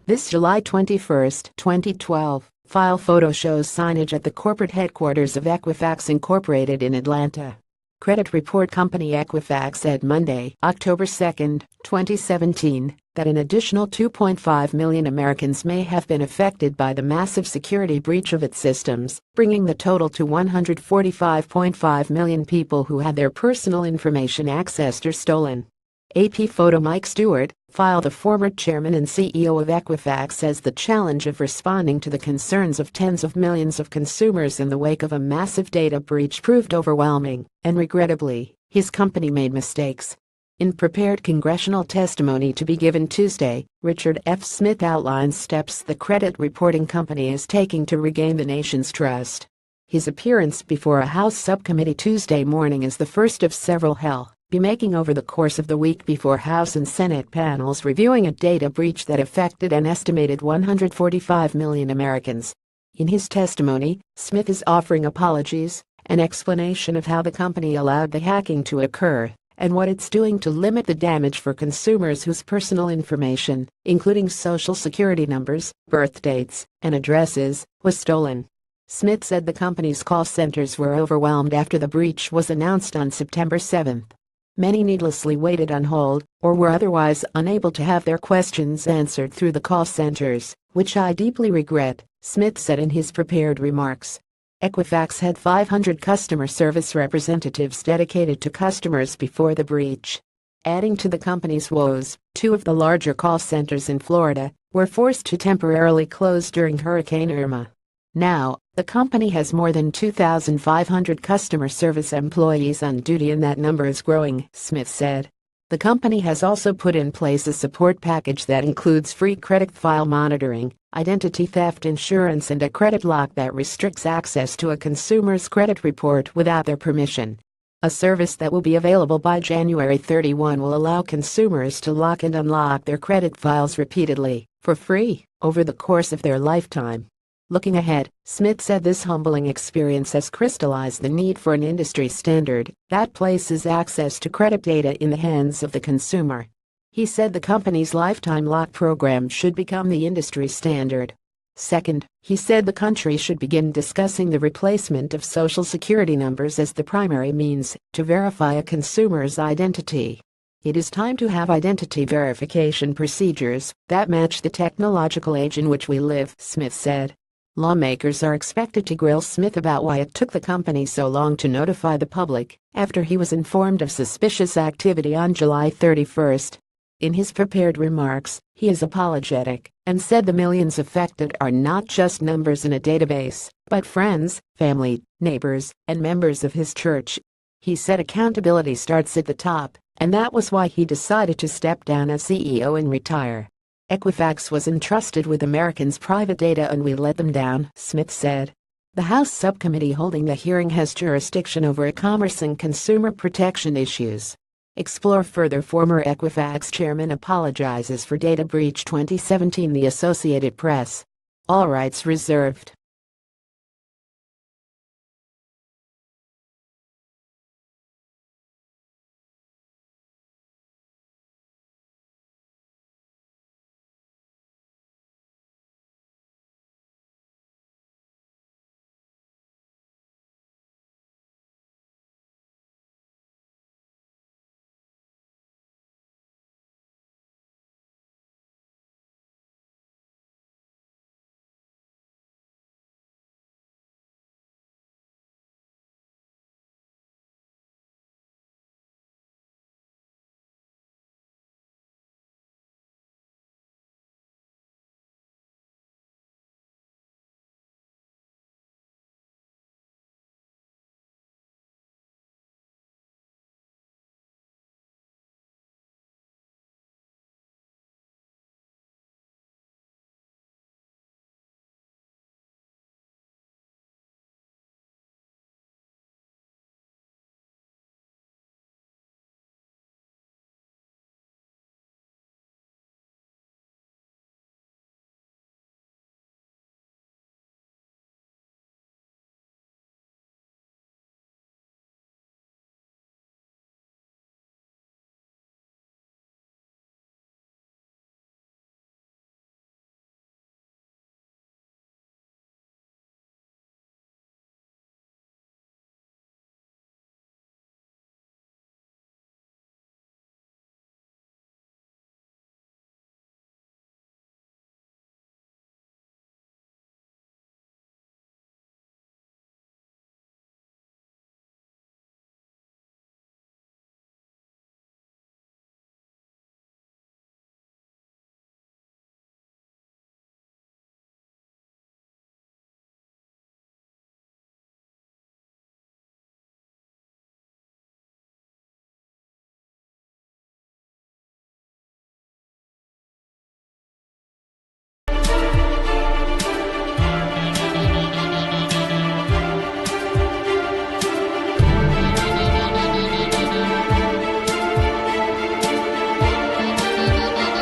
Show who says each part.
Speaker 1: This July 21, 2012, file photo shows signage at the corporate headquarters of Equifax Inc. in Atlanta. Credit report company Equifax said Monday, October 2, 2017, that an additional 2.5 million Americans may have been affected by the massive security breach of its systems, bringing the total to 145.5 million people who had their personal information accessed or stolen. AP photo Mike Stewart, the former chairman and CEO of Equifax, says the challenge of responding to the concerns of tens of millions of consumers in the wake of a massive data breach proved overwhelming, and regrettably, his company made mistakes. In prepared congressional testimony to be given Tuesday, Richard F. Smith outlines steps the credit reporting company is taking to regain the nation's trust. His appearance before a House subcommittee Tuesday morning is the first of several he'll be making over the course of the week before House and Senate panels reviewing a data breach that affected an estimated 145 million Americans. In his testimony, Smith is offering apologies, an explanation of how the company allowed the hacking to occur, and what it's doing to limit the damage for consumers whose personal information, including social security numbers, birth dates, and addresses, was stolen. Smith said the company's call centers were overwhelmed after the breach was announced on September 7. Many needlessly waited on hold or were otherwise unable to have their questions answered through the call centers, which I deeply regret, Smith said in his prepared remarks. Equifax had 500 customer service representatives dedicated to customers before the breach. Adding to the company's woes, two of the larger call centers in Florida were forced to temporarily close during Hurricane Irma. Now, the company has more than 2,500 customer service employees on duty, and that number is growing, Smith said. The company has also put in place a support package that includes free credit file monitoring, identity theft insurance, and a credit lock that restricts access to a consumer's credit report without their permission. A service that will be available by January 31 will allow consumers to lock and unlock their credit files repeatedly, for free, over the course of their lifetime. Looking ahead, Smith said this humbling experience has crystallized the need for an industry standard that places access to credit data in the hands of the consumer. He said the company's lifetime lock program should become the industry standard. Second, he said the country should begin discussing the replacement of social security numbers as the primary means to verify a consumer's identity. It is time to have identity verification procedures that match the technological age in which we live, Smith said. Lawmakers are expected to grill Smith about why it took the company so long to notify the public after he was informed of suspicious activity on July 31. In his prepared remarks, he is apologetic and said the millions affected are not just numbers in a database, but friends, family, neighbors, and members of his church. He said accountability starts at the top, and that was why he decided to step down as CEO and retire. Equifax was entrusted with Americans' private data and we let them down, Smith said. The House subcommittee holding the hearing has jurisdiction over e-commerce and consumer protection issues. Explore further. Former Equifax chairman apologizes for data breach 2017. The Associated Press. All rights reserved.